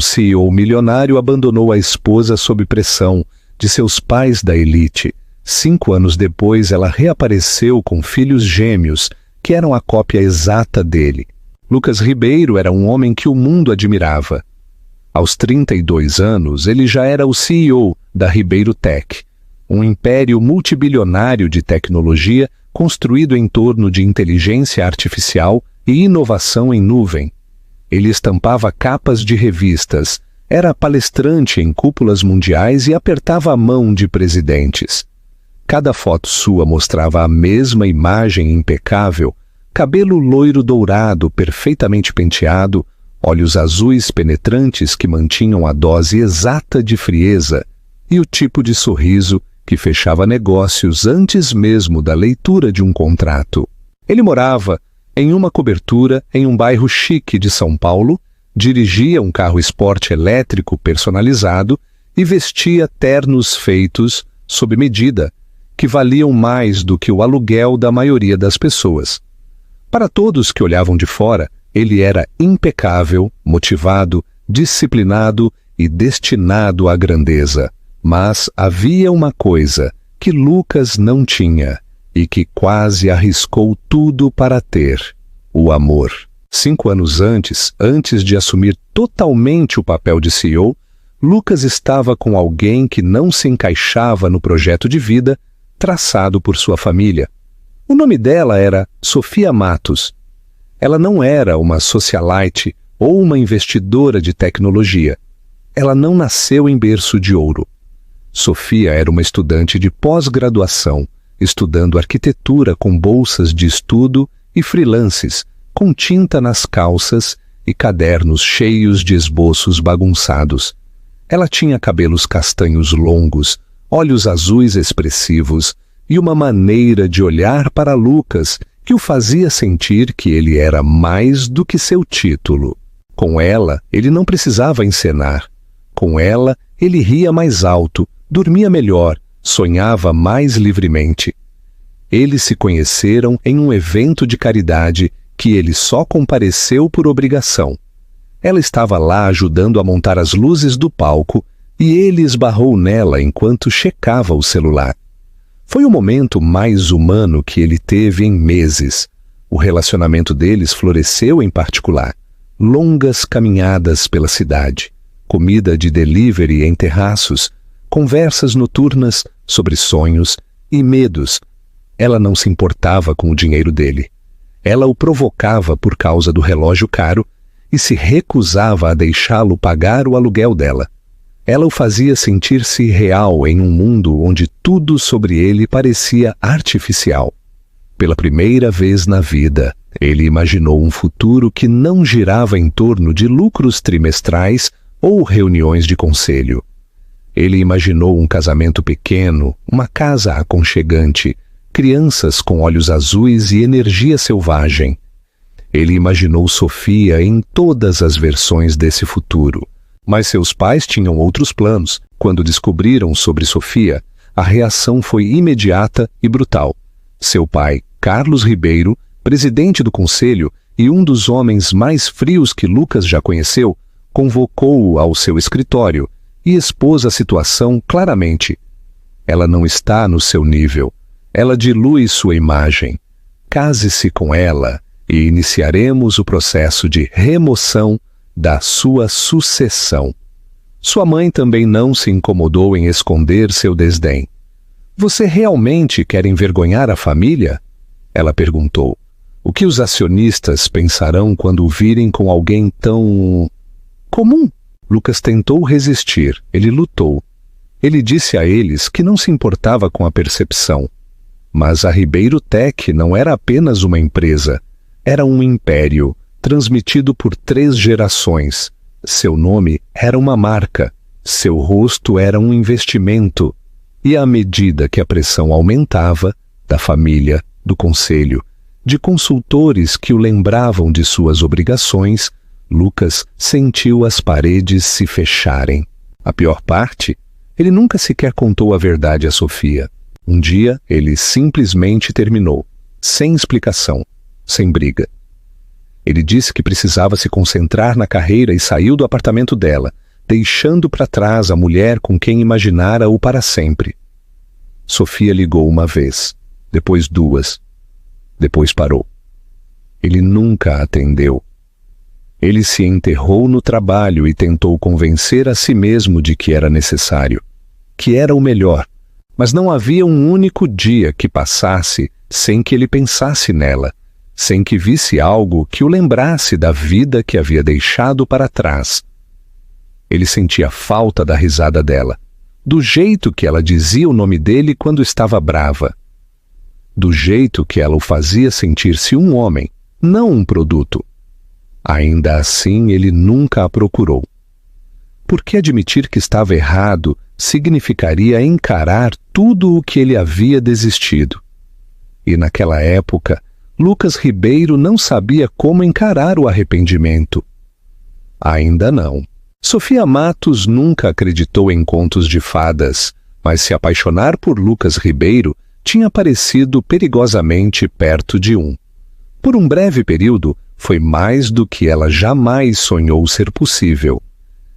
CEO milionário abandonou a esposa sob pressão de seus pais da elite. 5 anos depois, ela reapareceu com filhos gêmeos, que eram a cópia exata dele. Lucas Ribeiro era um homem que o mundo admirava. Aos 32 anos, ele já era o CEO da Ribeiro Tech, um império multibilionário de tecnologia construído em torno de inteligência artificial e inovação em nuvem. Ele estampava capas de revistas, era palestrante em cúpulas mundiais e apertava a mão de presidentes. Cada foto sua mostrava a mesma imagem impecável, cabelo loiro dourado perfeitamente penteado, olhos azuis penetrantes que mantinham a dose exata de frieza e o tipo de sorriso que fechava negócios antes mesmo da leitura de um contrato. Ele morava em uma cobertura em um bairro chique de São Paulo, dirigia um carro esporte elétrico personalizado e vestia ternos feitos sob medida, que valiam mais do que o aluguel da maioria das pessoas. Para todos que olhavam de fora, ele era impecável, motivado, disciplinado e destinado à grandeza. Mas havia uma coisa que Lucas não tinha e que quase arriscou tudo para ter: o amor. 5 anos antes de assumir totalmente o papel de CEO, Lucas estava com alguém que não se encaixava no projeto de vida traçado por sua família. O nome dela era Sofia Matos. Ela não era uma socialite ou uma investidora de tecnologia. Ela não nasceu em berço de ouro. Sofia era uma estudante de pós-graduação, estudando arquitetura com bolsas de estudo e freelances, com tinta nas calças e cadernos cheios de esboços bagunçados. Ela tinha cabelos castanhos longos, olhos azuis expressivos e uma maneira de olhar para Lucas que o fazia sentir que ele era mais do que seu título. Com ela, ele não precisava encenar. Com ela, ele ria mais alto, dormia melhor, sonhava mais livremente. Eles se conheceram em um evento de caridade que ele só compareceu por obrigação. Ela estava lá ajudando a montar as luzes do palco e ele esbarrou nela enquanto checava o celular. Foi o momento mais humano que ele teve em meses. O relacionamento deles floresceu em particular. Longas caminhadas pela cidade, comida de delivery em terraços, conversas noturnas sobre sonhos e medos. Ela não se importava com o dinheiro dele. Ela o provocava por causa do relógio caro e se recusava a deixá-lo pagar o aluguel dela. Ela o fazia sentir-se real em um mundo onde tudo sobre ele parecia artificial. Pela primeira vez na vida, ele imaginou um futuro que não girava em torno de lucros trimestrais ou reuniões de conselho. Ele imaginou um casamento pequeno, uma casa aconchegante, crianças com olhos azuis e energia selvagem. Ele imaginou Sofia em todas as versões desse futuro. Mas seus pais tinham outros planos. Quando descobriram sobre Sofia, a reação foi imediata e brutal. Seu pai, Carlos Ribeiro, presidente do conselho e um dos homens mais frios que Lucas já conheceu, convocou-o ao seu escritório e expôs a situação claramente. Ela não está no seu nível. Ela dilui sua imagem. Case-se com ela e iniciaremos o processo de remoção da sua sucessão. Sua mãe também não se incomodou em esconder seu desdém. Você realmente quer envergonhar a família? Ela perguntou. O que os acionistas pensarão quando o virem com alguém tão comum? Lucas tentou resistir. Ele lutou. Ele disse a eles que não se importava com a percepção. Mas a Ribeiro Tech não era apenas uma empresa. Era um império, transmitido por 3 gerações. Seu nome era uma marca. Seu rosto era um investimento. E à medida que a pressão aumentava, da família, do conselho, de consultores que o lembravam de suas obrigações, Lucas sentiu as paredes se fecharem. A pior parte, ele nunca sequer contou a verdade a Sofia. Um dia, ele simplesmente terminou, sem explicação, sem briga. Ele disse que precisava se concentrar na carreira e saiu do apartamento dela, deixando para trás a mulher com quem imaginara-o para sempre. Sofia ligou uma vez, depois duas, depois parou. Ele nunca a atendeu. Ele se enterrou no trabalho e tentou convencer a si mesmo de que era necessário, que era o melhor, mas não havia um único dia que passasse sem que ele pensasse nela, sem que visse algo que o lembrasse da vida que havia deixado para trás. Ele sentia falta da risada dela, do jeito que ela dizia o nome dele quando estava brava, do jeito que ela o fazia sentir-se um homem, não um produto. Ainda assim, ele nunca a procurou. Porque admitir que estava errado significaria encarar tudo o que ele havia desistido. E naquela época, Lucas Ribeiro não sabia como encarar o arrependimento. Ainda não. Sofia Matos nunca acreditou em contos de fadas, mas se apaixonar por Lucas Ribeiro tinha parecido perigosamente perto de um. Por um breve período, foi mais do que ela jamais sonhou ser possível.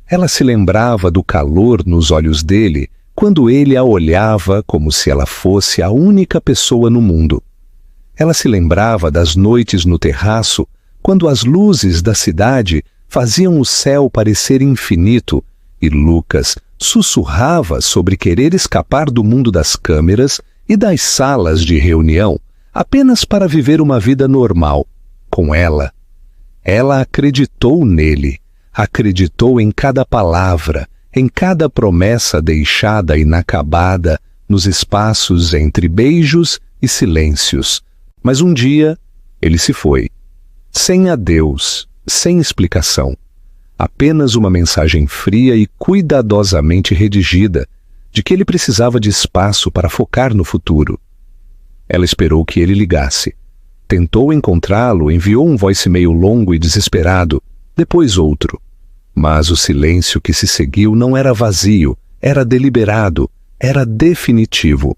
Ela se lembrava do calor nos olhos dele quando ele a olhava como se ela fosse a única pessoa no mundo. Ela se lembrava das noites no terraço, quando as luzes da cidade faziam o céu parecer infinito e Lucas sussurrava sobre querer escapar do mundo das câmeras e das salas de reunião apenas para viver uma vida normal, com ela. Ela acreditou nele, acreditou em cada palavra, em cada promessa deixada inacabada nos espaços entre beijos e silêncios. Mas um dia ele se foi, sem adeus, sem explicação. Apenas uma mensagem fria e cuidadosamente redigida de que ele precisava de espaço para focar no futuro. Ela esperou que ele ligasse. Tentou encontrá-lo, enviou um voicemail longo e desesperado, depois outro. Mas o silêncio que se seguiu não era vazio, era deliberado, era definitivo.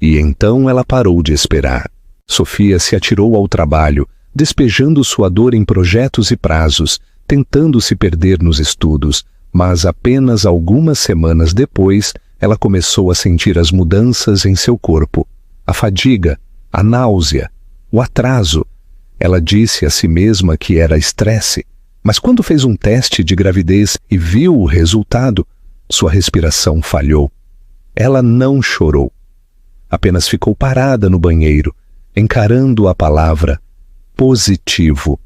E então ela parou de esperar. Sofia se atirou ao trabalho, despejando sua dor em projetos e prazos, tentando se perder nos estudos, mas apenas algumas semanas depois ela começou a sentir as mudanças em seu corpo, a fadiga, a náusea, o atraso. Ela disse a si mesma que era estresse, mas quando fez um teste de gravidez e viu o resultado, sua respiração falhou. Ela não chorou. Apenas ficou parada no banheiro, encarando a palavra positivo,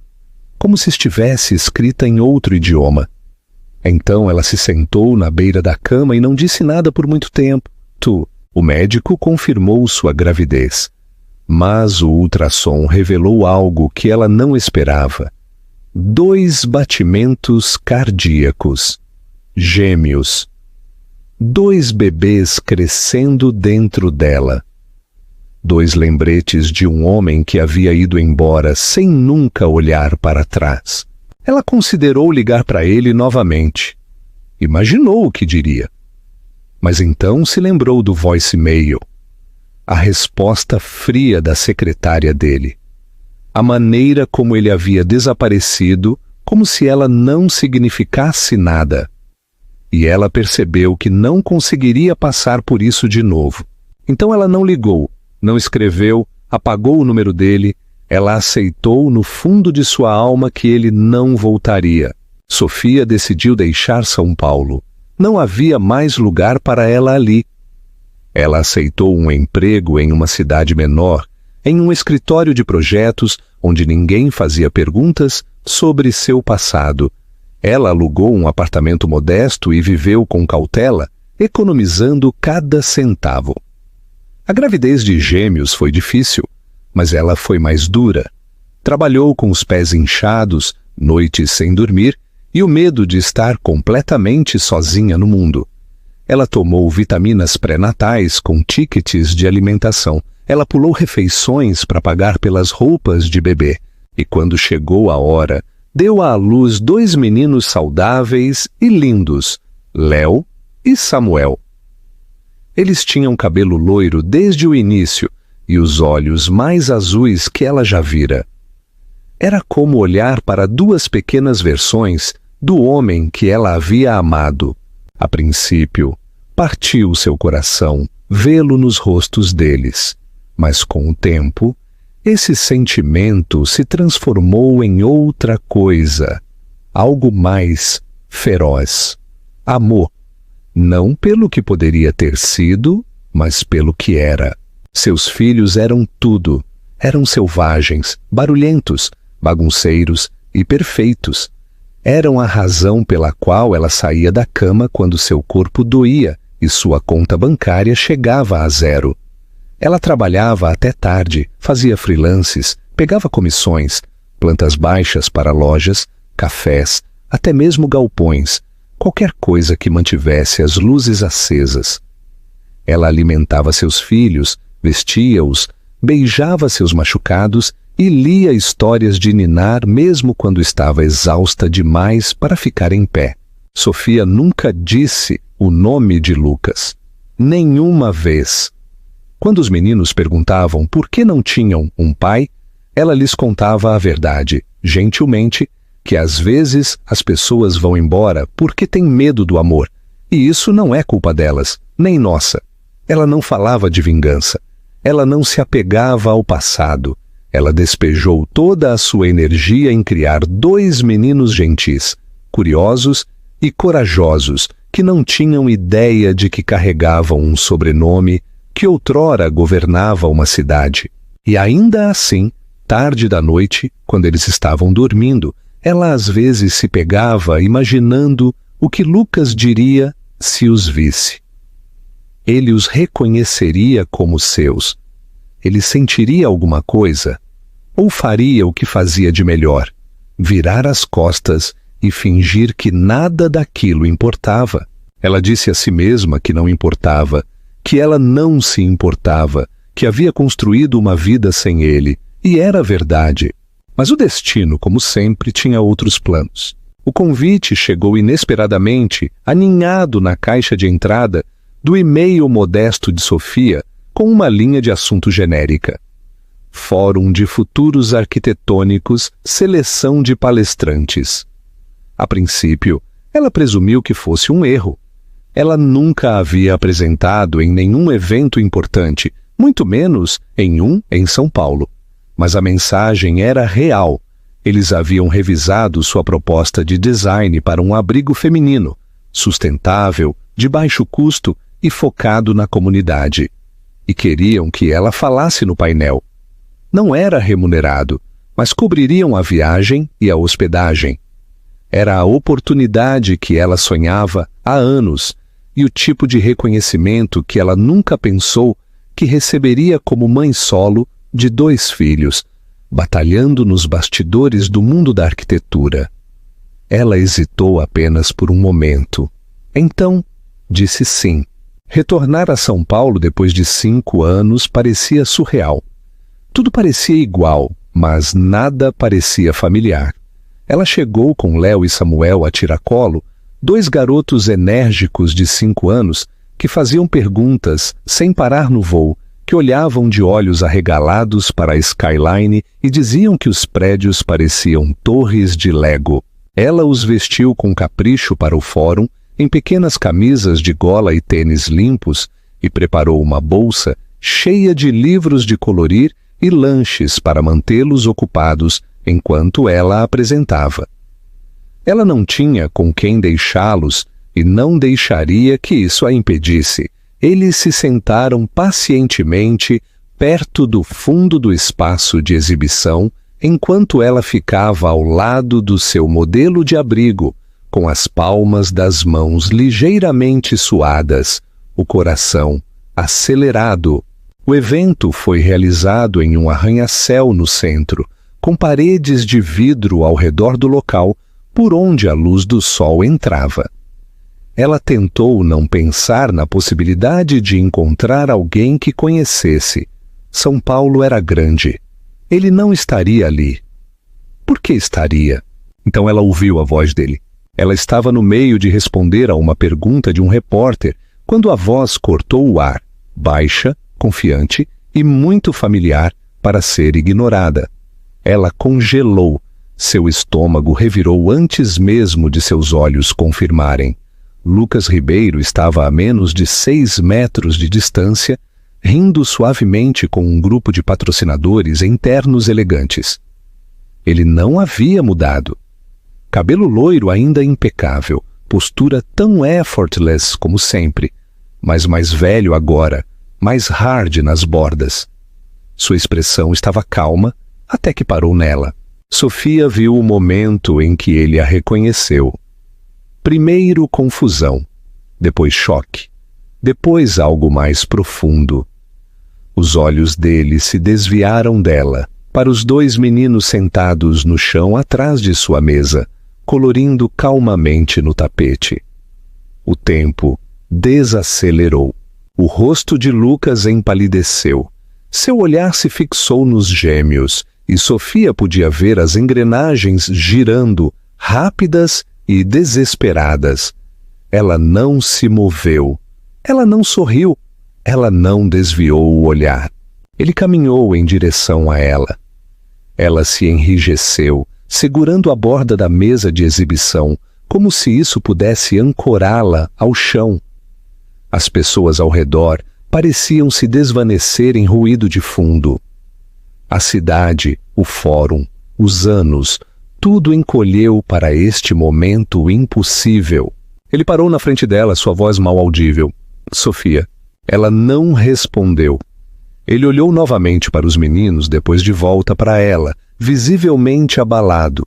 como se estivesse escrita em outro idioma. Então ela se sentou na beira da cama e não disse nada por muito tempo. O médico confirmou sua gravidez. Mas o ultrassom revelou algo que ela não esperava. 2 batimentos cardíacos. Gêmeos. 2 bebês crescendo dentro dela. 2 lembretes de um homem que havia ido embora sem nunca olhar para trás. Ela considerou ligar para ele novamente. Imaginou o que diria. Mas então se lembrou do voicemail. A resposta fria da secretária dele. A maneira como ele havia desaparecido, como se ela não significasse nada. E ela percebeu que não conseguiria passar por isso de novo. Então ela não ligou, não escreveu, apagou o número dele. Ela aceitou no fundo de sua alma que ele não voltaria. Sofia decidiu deixar São Paulo. Não havia mais lugar para ela ali. Ela aceitou um emprego em uma cidade menor, em um escritório de projetos onde ninguém fazia perguntas sobre seu passado. Ela alugou um apartamento modesto e viveu com cautela, economizando cada centavo. A gravidez de gêmeos foi difícil, mas ela foi mais dura. Trabalhou com os pés inchados, noites sem dormir e o medo de estar completamente sozinha no mundo. Ela tomou vitaminas pré-natais com tickets de alimentação. Ela pulou refeições para pagar pelas roupas de bebê. E quando chegou a hora, deu à luz 2 meninos saudáveis e lindos, Léo e Samuel. Eles tinham cabelo loiro desde o início e os olhos mais azuis que ela já vira. Era como olhar para duas pequenas versões do homem que ela havia amado. A princípio, partiu seu coração vê-lo nos rostos deles, mas com o tempo, esse sentimento se transformou em outra coisa, algo mais feroz. Amor, não pelo que poderia ter sido, mas pelo que era. Seus filhos eram tudo. Eram selvagens, barulhentos, bagunceiros e perfeitos. Eram a razão pela qual ela saía da cama quando seu corpo doía e sua conta bancária chegava a zero. Ela trabalhava até tarde, fazia freelances, pegava comissões, plantas baixas para lojas, cafés, até mesmo galpões, qualquer coisa que mantivesse as luzes acesas. Ela alimentava seus filhos, vestia-os, beijava seus machucados e lia histórias de ninar mesmo quando estava exausta demais para ficar em pé. Sofia nunca disse o nome de Lucas. Nenhuma vez. Quando os meninos perguntavam por que não tinham um pai, ela lhes contava a verdade, gentilmente, que às vezes as pessoas vão embora porque têm medo do amor, e isso não é culpa delas, nem nossa. Ela não falava de vingança. Ela não se apegava ao passado. Ela despejou toda a sua energia em criar dois meninos gentis, curiosos e corajosos, que não tinham ideia de que carregavam um sobrenome que outrora governava uma cidade. E ainda assim, tarde da noite, quando eles estavam dormindo, ela às vezes se pegava imaginando o que Lucas diria se os visse. Ele os reconheceria como seus. Ele sentiria alguma coisa? Ou faria o que fazia de melhor? Virar as costas e fingir que nada daquilo importava? Ela disse a si mesma que não importava, que ela não se importava, que havia construído uma vida sem ele, e era verdade. Mas o destino, como sempre, tinha outros planos. O convite chegou inesperadamente, aninhado na caixa de entrada do e-mail modesto de Sofia, com uma linha de assunto genérica. Fórum de Futuros Arquitetônicos, seleção de palestrantes. A princípio, ela presumiu que fosse um erro. Ela nunca havia apresentado em nenhum evento importante, muito menos em um em São Paulo. Mas a mensagem era real. Eles haviam revisado sua proposta de design para um abrigo feminino, sustentável, de baixo custo e focado na comunidade. E queriam que ela falasse no painel. Não era remunerado, mas cobririam a viagem e a hospedagem. Era a oportunidade que ela sonhava há anos e o tipo de reconhecimento que ela nunca pensou que receberia como mãe solo de 2 filhos, batalhando nos bastidores do mundo da arquitetura. Ela hesitou apenas por um momento. Então, disse sim. Retornar a São Paulo depois de 5 anos parecia surreal. Tudo parecia igual, mas nada parecia familiar. Ela chegou com Léo e Samuel a tiracolo, 2 garotos enérgicos de 5 anos que faziam perguntas sem parar no voo, que olhavam de olhos arregalados para a skyline e diziam que os prédios pareciam torres de Lego. Ela os vestiu com capricho para o fórum, em pequenas camisas de gola e tênis limpos, e preparou uma bolsa cheia de livros de colorir e lanches para mantê-los ocupados enquanto ela apresentava. Ela não tinha com quem deixá-los e não deixaria que isso a impedisse. Eles se sentaram pacientemente perto do fundo do espaço de exibição, enquanto ela ficava ao lado do seu modelo de abrigo, com as palmas das mãos ligeiramente suadas, o coração acelerado. O evento foi realizado em um arranha-céu no centro, com paredes de vidro ao redor do local, por onde a luz do sol entrava. Ela tentou não pensar na possibilidade de encontrar alguém que conhecesse. São Paulo era grande. Ele não estaria ali. Por que estaria? Então ela ouviu a voz dele. Ela estava no meio de responder a uma pergunta de um repórter, quando a voz cortou o ar, baixa, confiante e muito familiar para ser ignorada. Ela congelou. Seu estômago revirou antes mesmo de seus olhos confirmarem. Lucas Ribeiro estava a menos de 6 metros de distância, rindo suavemente com um grupo de patrocinadores em ternos elegantes. Ele não havia mudado. Cabelo loiro ainda impecável, postura tão effortless como sempre, mas mais velho agora, mais hard nas bordas. Sua expressão estava calma, até que parou nela. Sofia viu o momento em que ele a reconheceu. Primeiro confusão, depois choque, depois algo mais profundo. Os olhos dele se desviaram dela, para os 2 meninos sentados no chão atrás de sua mesa, colorindo calmamente no tapete. O tempo desacelerou. O rosto de Lucas empalideceu. Seu olhar se fixou nos gêmeos, e Sofia podia ver as engrenagens girando, rápidas e desesperadas. Ela não se moveu. Ela não sorriu. Ela não desviou o olhar. Ele caminhou em direção a ela. Ela se enrijeceu, segurando a borda da mesa de exibição, como se isso pudesse ancorá-la ao chão. As pessoas ao redor pareciam se desvanecer em ruído de fundo. A cidade, o fórum, os anos, tudo encolheu para este momento impossível. Ele parou na frente dela, sua voz mal audível. Sofia. Ela não respondeu. Ele olhou novamente para os meninos, depois de volta para ela, visivelmente abalado.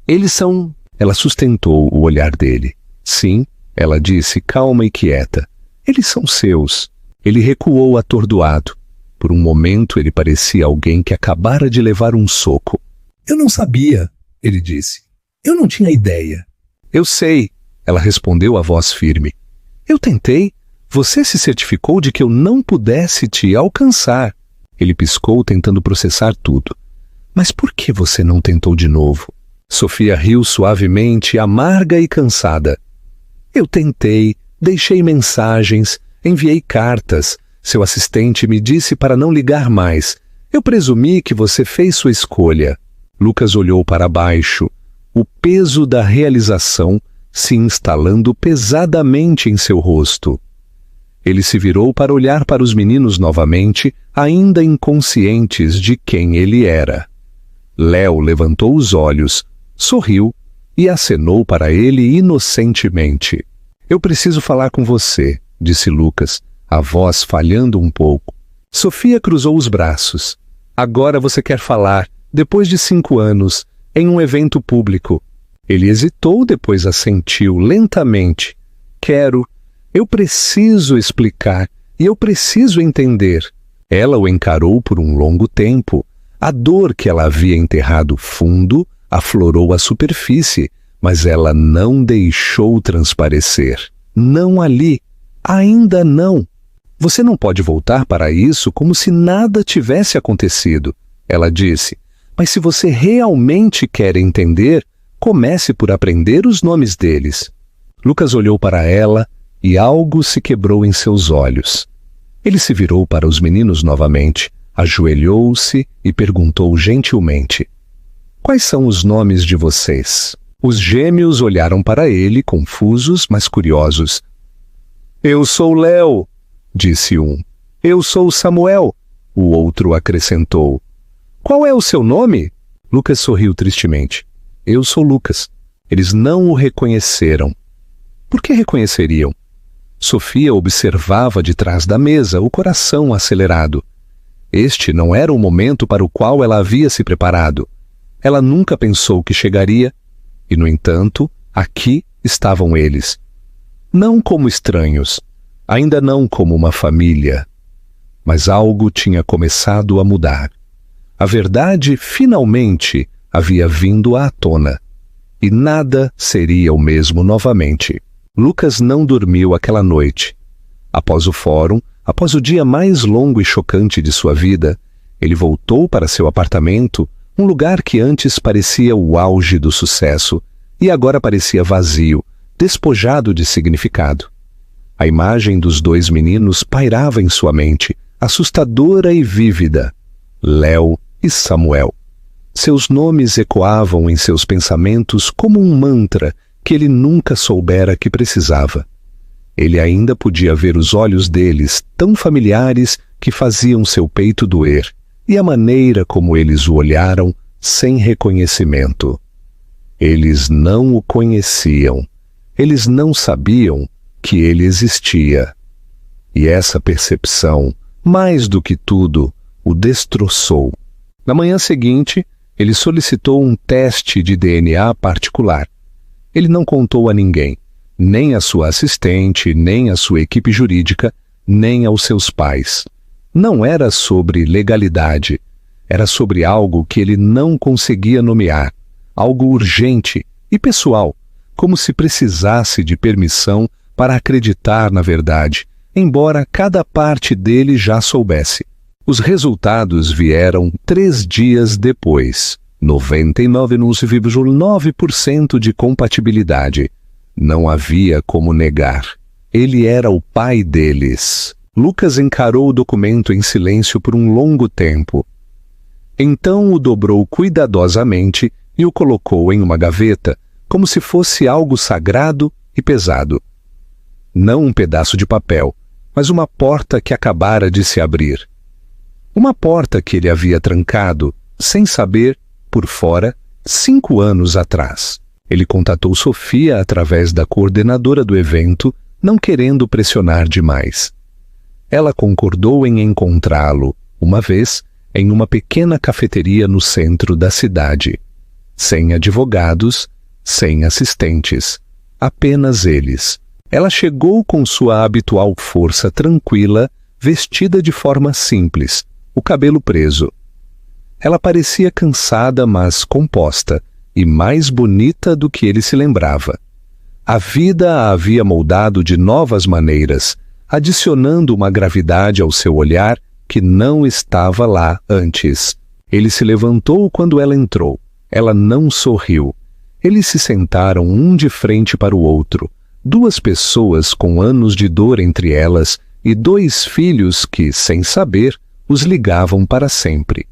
Eles são... Ela sustentou o olhar dele. Sim, ela disse, calma e quieta. Eles são seus. Ele recuou atordoado. Por um momento ele parecia alguém que acabara de levar um soco. Eu não sabia, ele disse. Eu não tinha ideia. Eu sei, ela respondeu a voz firme. Eu tentei. Você se certificou de que eu não pudesse te alcançar. Ele piscou, tentando processar tudo. Mas por que você não tentou de novo? Sofia riu suavemente, amarga e cansada. Eu tentei, deixei mensagens, enviei cartas. Seu assistente me disse para não ligar mais. Eu presumi que você fez sua escolha. Lucas olhou para baixo, o peso da realização se instalando pesadamente em seu rosto. Ele se virou para olhar para os meninos novamente, ainda inconscientes de quem ele era. Léo levantou os olhos, sorriu e acenou para ele inocentemente. Eu preciso falar com você, disse Lucas, a voz falhando um pouco. Sofia cruzou os braços. Agora você quer falar, depois de 5 anos, em um evento público. Ele hesitou, depois assentiu lentamente. Quero. Eu preciso explicar e eu preciso entender. Ela o encarou por um longo tempo. A dor que ela havia enterrado fundo aflorou a superfície, mas ela não deixou transparecer. Não ali. Ainda não. Você não pode voltar para isso como se nada tivesse acontecido, ela disse. Mas se você realmente quer entender, comece por aprender os nomes deles. Lucas olhou para ela e algo se quebrou em seus olhos. Ele se virou para os meninos novamente, ajoelhou-se e perguntou gentilmente: Quais são os nomes de vocês? Os gêmeos olharam para ele, confusos, mas curiosos. Eu sou Léo, disse um. Eu sou Samuel, o outro acrescentou. Qual é o seu nome? Lucas sorriu tristemente. Eu sou Lucas. Eles não o reconheceram. Por que reconheceriam? Sofia observava de trás da mesa, o coração acelerado. Este não era o momento para o qual ela havia se preparado. Ela nunca pensou que chegaria, e, no entanto, aqui estavam eles. Não como estranhos, ainda não como uma família. Mas algo tinha começado a mudar. A verdade, finalmente, havia vindo à tona. E nada seria o mesmo novamente. Lucas não dormiu aquela noite. Após o fórum, após o dia mais longo e chocante de sua vida, ele voltou para seu apartamento, um lugar que antes parecia o auge do sucesso e agora parecia vazio, despojado de significado. A imagem dos 2 meninos pairava em sua mente, assustadora e vívida. Léo e Samuel. Seus nomes ecoavam em seus pensamentos como um mantra que ele nunca soubera que precisava. Ele ainda podia ver os olhos deles, tão familiares que faziam seu peito doer, e a maneira como eles o olharam, sem reconhecimento. Eles não o conheciam. Eles não sabiam que ele existia. E essa percepção, mais do que tudo, o destroçou. Na manhã seguinte, ele solicitou um teste de DNA particular. Ele não contou a ninguém, nem a sua assistente, nem a sua equipe jurídica, nem aos seus pais. Não era sobre legalidade, era sobre algo que ele não conseguia nomear, algo urgente e pessoal, como se precisasse de permissão para acreditar na verdade, embora cada parte dele já soubesse. Os resultados vieram 3 dias depois. 99,9% de compatibilidade. Não havia como negar. Ele era o pai deles. Lucas encarou o documento em silêncio por um longo tempo. Então o dobrou cuidadosamente e o colocou em uma gaveta, como se fosse algo sagrado e pesado. Não um pedaço de papel, mas uma porta que acabara de se abrir. Uma porta que ele havia trancado, sem saber, por fora, 5 anos atrás. Ele contatou Sofia através da coordenadora do evento, não querendo pressionar demais. Ela concordou em encontrá-lo, uma vez, em uma pequena cafeteria no centro da cidade. Sem advogados, sem assistentes, apenas eles. Ela chegou com sua habitual força tranquila, vestida de forma simples, o cabelo preso. Ela parecia cansada, mas composta, e mais bonita do que ele se lembrava. A vida a havia moldado de novas maneiras, adicionando uma gravidade ao seu olhar que não estava lá antes. Ele se levantou quando ela entrou. Ela não sorriu. Eles se sentaram um de frente para o outro, 2 pessoas com anos de dor entre elas e 2 filhos que, sem saber, os ligavam para sempre.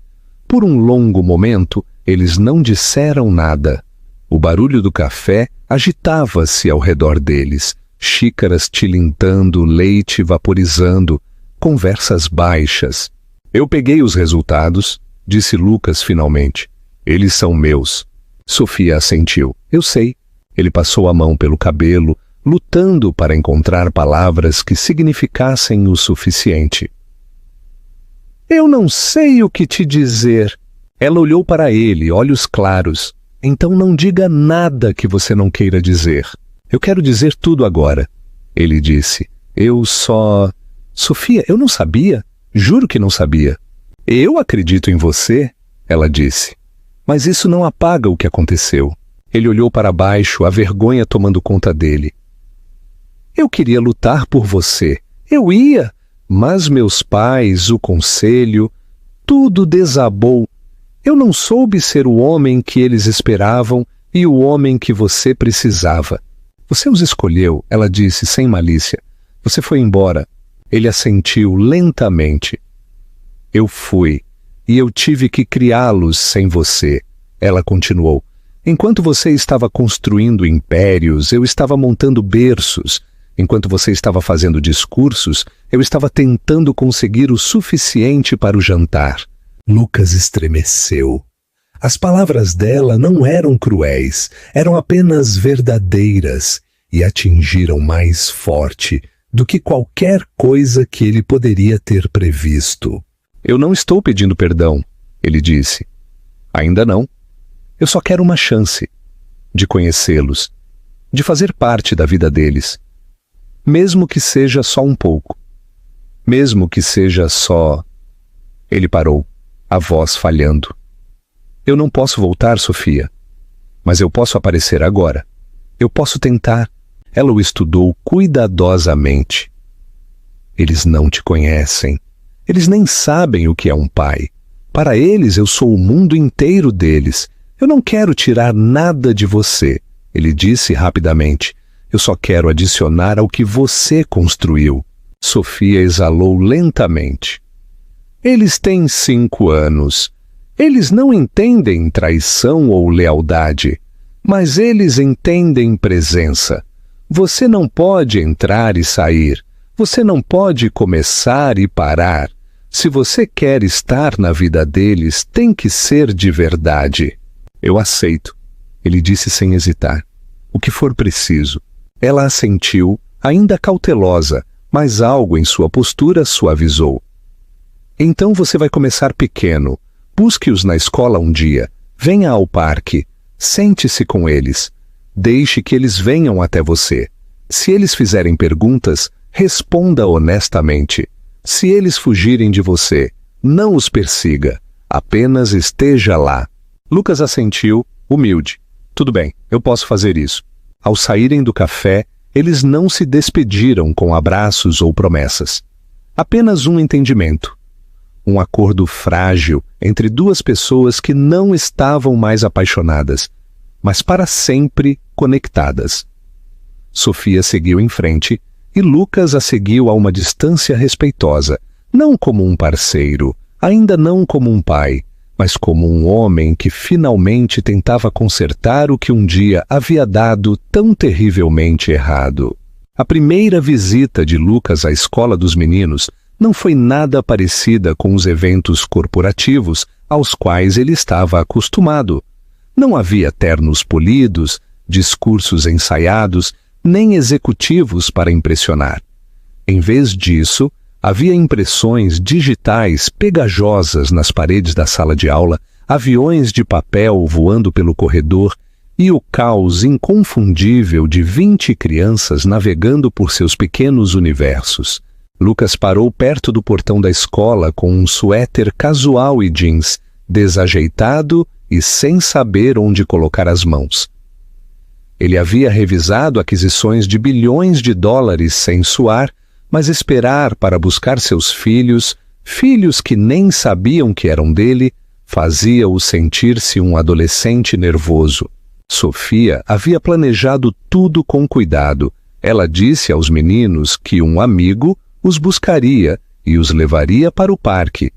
Por um longo momento, eles não disseram nada. O barulho do café agitava-se ao redor deles, xícaras tilintando, leite vaporizando, conversas baixas. Eu peguei os resultados, disse Lucas finalmente. Eles são meus. Sofia assentiu. Eu sei. Ele passou a mão pelo cabelo, lutando para encontrar palavras que significassem o suficiente. Eu não sei o que te dizer. Ela olhou para ele, olhos claros. Então não diga nada que você não queira dizer. Eu quero dizer tudo agora. Ele disse. Eu só... Sofia, eu não sabia. Juro que não sabia. Eu acredito em você, ela disse. Mas isso não apaga o que aconteceu. Ele olhou para baixo, a vergonha tomando conta dele. Eu queria lutar por você. Eu ia. Mas meus pais, o conselho, tudo desabou. Eu não soube ser o homem que eles esperavam e o homem que você precisava. Você os escolheu, ela disse sem malícia. Você foi embora. Ele assentiu lentamente. Eu fui, e eu tive que criá-los sem você. Ela continuou. Enquanto você estava construindo impérios, eu estava montando berços. Enquanto você estava fazendo discursos, eu estava tentando conseguir o suficiente para o jantar. Lucas estremeceu. As palavras dela não eram cruéis, eram apenas verdadeiras e atingiram mais forte do que qualquer coisa que ele poderia ter previsto. Eu não estou pedindo perdão, ele disse. Ainda não. Eu só quero uma chance de conhecê-los, de fazer parte da vida deles. Mesmo que seja só um pouco. Mesmo que seja só... Ele parou, a voz falhando. Eu não posso voltar, Sofia. Mas eu posso aparecer agora. Eu posso tentar. Ela o estudou cuidadosamente. Eles não te conhecem. Eles nem sabem o que é um pai. Para eles, eu sou o mundo inteiro deles. Eu não quero tirar nada de você, ele disse rapidamente. Eu só quero adicionar ao que você construiu. Sofia exalou lentamente. Eles têm 5 anos. Eles não entendem traição ou lealdade, mas eles entendem presença. Você não pode entrar e sair. Você não pode começar e parar. Se você quer estar na vida deles, tem que ser de verdade. Eu aceito, ele disse sem hesitar. O que for preciso. Ela assentiu, ainda cautelosa, mas algo em sua postura suavizou. Então você vai começar pequeno. Busque-os na escola um dia. Venha ao parque. Sente-se com eles. Deixe que eles venham até você. Se eles fizerem perguntas, responda honestamente. Se eles fugirem de você, não os persiga. Apenas esteja lá. Lucas assentiu, humilde. Tudo bem, eu posso fazer isso. Ao saírem do café, eles não se despediram com abraços ou promessas. Apenas um entendimento. Um acordo frágil entre duas pessoas que não estavam mais apaixonadas, mas para sempre conectadas. Sofia seguiu em frente e Lucas a seguiu a uma distância respeitosa, não como um parceiro, ainda não como um pai, mas como um homem que finalmente tentava consertar o que um dia havia dado tão terrivelmente errado. A primeira visita de Lucas à escola dos meninos não foi nada parecida com os eventos corporativos aos quais ele estava acostumado. Não havia ternos polidos, discursos ensaiados, nem executivos para impressionar. Em vez disso, havia impressões digitais pegajosas nas paredes da sala de aula, aviões de papel voando pelo corredor e o caos inconfundível de 20 crianças navegando por seus pequenos universos. Lucas parou perto do portão da escola com um suéter casual e jeans, desajeitado e sem saber onde colocar as mãos. Ele havia revisado aquisições de bilhões de dólares sem suar, mas esperar para buscar seus filhos, filhos que nem sabiam que eram dele, fazia-o sentir-se um adolescente nervoso. Sofia havia planejado tudo com cuidado. Ela disse aos meninos que um amigo os buscaria e os levaria para o parque.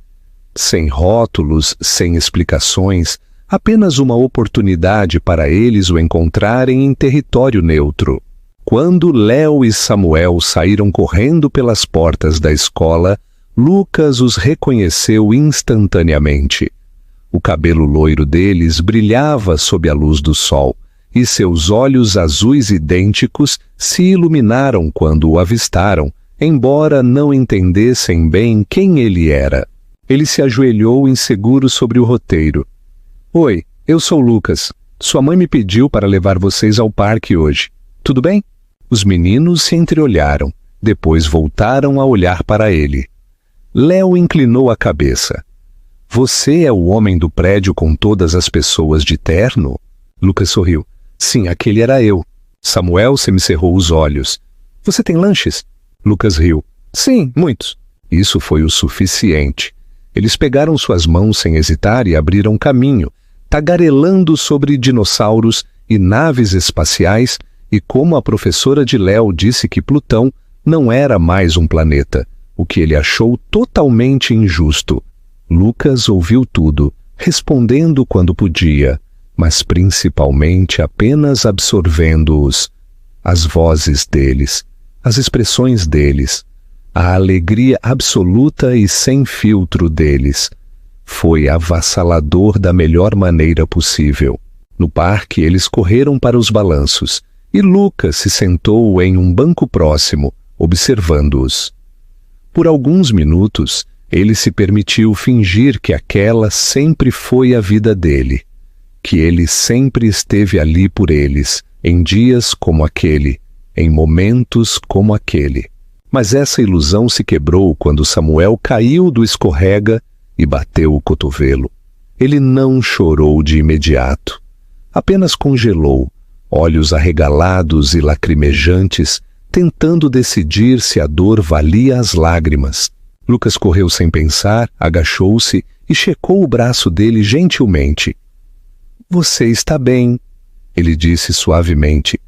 Sem rótulos, sem explicações, apenas uma oportunidade para eles o encontrarem em território neutro. Quando Léo e Samuel saíram correndo pelas portas da escola, Lucas os reconheceu instantaneamente. O cabelo loiro deles brilhava sob a luz do sol, e seus olhos azuis idênticos se iluminaram quando o avistaram, embora não entendessem bem quem ele era. Ele se ajoelhou inseguro sobre o roteiro. Oi, eu sou Lucas. Sua mãe me pediu para levar vocês ao parque hoje. Tudo bem? Os meninos se entreolharam, depois voltaram a olhar para ele. Léo inclinou a cabeça. Você é o homem do prédio com todas as pessoas de terno? Lucas sorriu. Sim, aquele era eu. Samuel semicerrou os olhos. Você tem lanches? Lucas riu. Sim, muitos. Isso foi o suficiente. Eles pegaram suas mãos sem hesitar e abriram caminho, tagarelando sobre dinossauros e naves espaciais, e como a professora de Léo disse que Plutão não era mais um planeta, o que ele achou totalmente injusto. Lucas ouviu tudo, respondendo quando podia, mas principalmente apenas absorvendo-os, as vozes deles, as expressões deles, a alegria absoluta e sem filtro deles. Foi avassalador da melhor maneira possível. No parque, eles correram para os balanços, e Lucas se sentou em um banco próximo, observando-os. Por alguns minutos, ele se permitiu fingir que aquela sempre foi a vida dele, que ele sempre esteve ali por eles, em dias como aquele, em momentos como aquele. Mas essa ilusão se quebrou quando Samuel caiu do escorrega e bateu o cotovelo. Ele não chorou de imediato, apenas congelou, olhos arregalados e lacrimejantes, tentando decidir se a dor valia as lágrimas. Lucas correu sem pensar, agachou-se e checou o braço dele gentilmente. Você está bem, ele disse suavemente.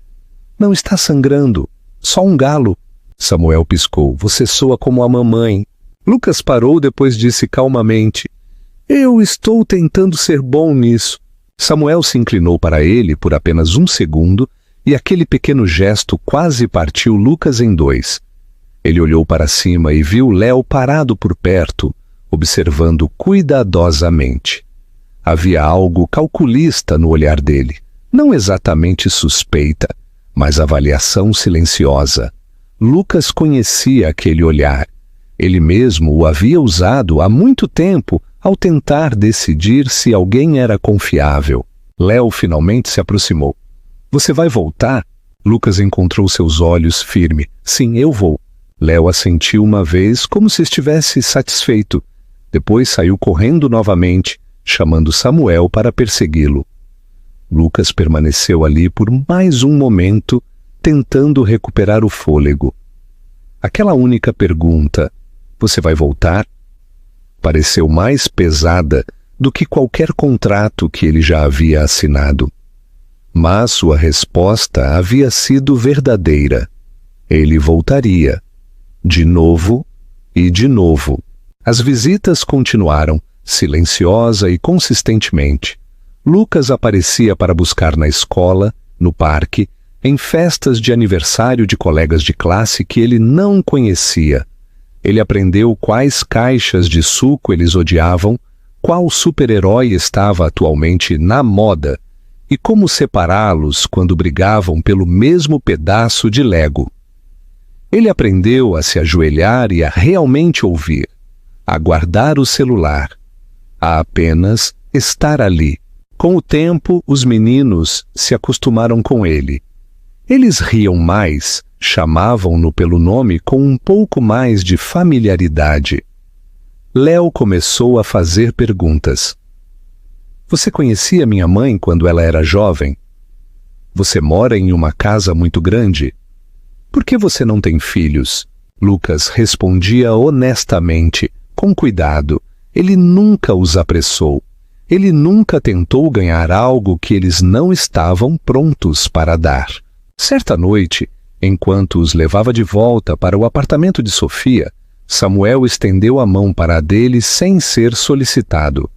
Não está sangrando, só um galo. Samuel piscou. Você soa como a mamãe. Lucas parou, depois disse calmamente. Eu estou tentando ser bom nisso. Samuel se inclinou para ele por apenas um segundo e aquele pequeno gesto quase partiu Lucas em dois. Ele olhou para cima e viu Léo parado por perto, observando cuidadosamente. Havia algo calculista no olhar dele, não exatamente suspeita, mas avaliação silenciosa. Lucas conhecia aquele olhar. Ele mesmo o havia usado há muito tempo ao tentar decidir se alguém era confiável. Léo finalmente se aproximou. Você vai voltar? Lucas encontrou seus olhos firme. Sim, eu vou. Léo assentiu uma vez como se estivesse satisfeito. Depois saiu correndo novamente, chamando Samuel para persegui-lo. Lucas permaneceu ali por mais um momento, tentando recuperar o fôlego. Aquela única pergunta, você vai voltar? Pareceu mais pesada do que qualquer contrato que ele já havia assinado. Mas sua resposta havia sido verdadeira. Ele voltaria. De novo e de novo. As visitas continuaram, silenciosa e consistentemente. Lucas aparecia para buscar na escola, no parque, em festas de aniversário de colegas de classe que ele não conhecia. Ele aprendeu quais caixas de suco eles odiavam, qual super-herói estava atualmente na moda e como separá-los quando brigavam pelo mesmo pedaço de Lego. Ele aprendeu a se ajoelhar e a realmente ouvir, a guardar o celular, a apenas estar ali. Com o tempo, os meninos se acostumaram com ele. Eles riam mais, chamavam-no pelo nome com um pouco mais de familiaridade. Léo começou a fazer perguntas. Você conhecia minha mãe quando ela era jovem? Você mora em uma casa muito grande? Por que você não tem filhos? Lucas respondia honestamente, com cuidado. Ele nunca os apressou. Ele nunca tentou ganhar algo que eles não estavam prontos para dar. Certa noite, enquanto os levava de volta para o apartamento de Sofia, Samuel estendeu a mão para a dele sem ser solicitado.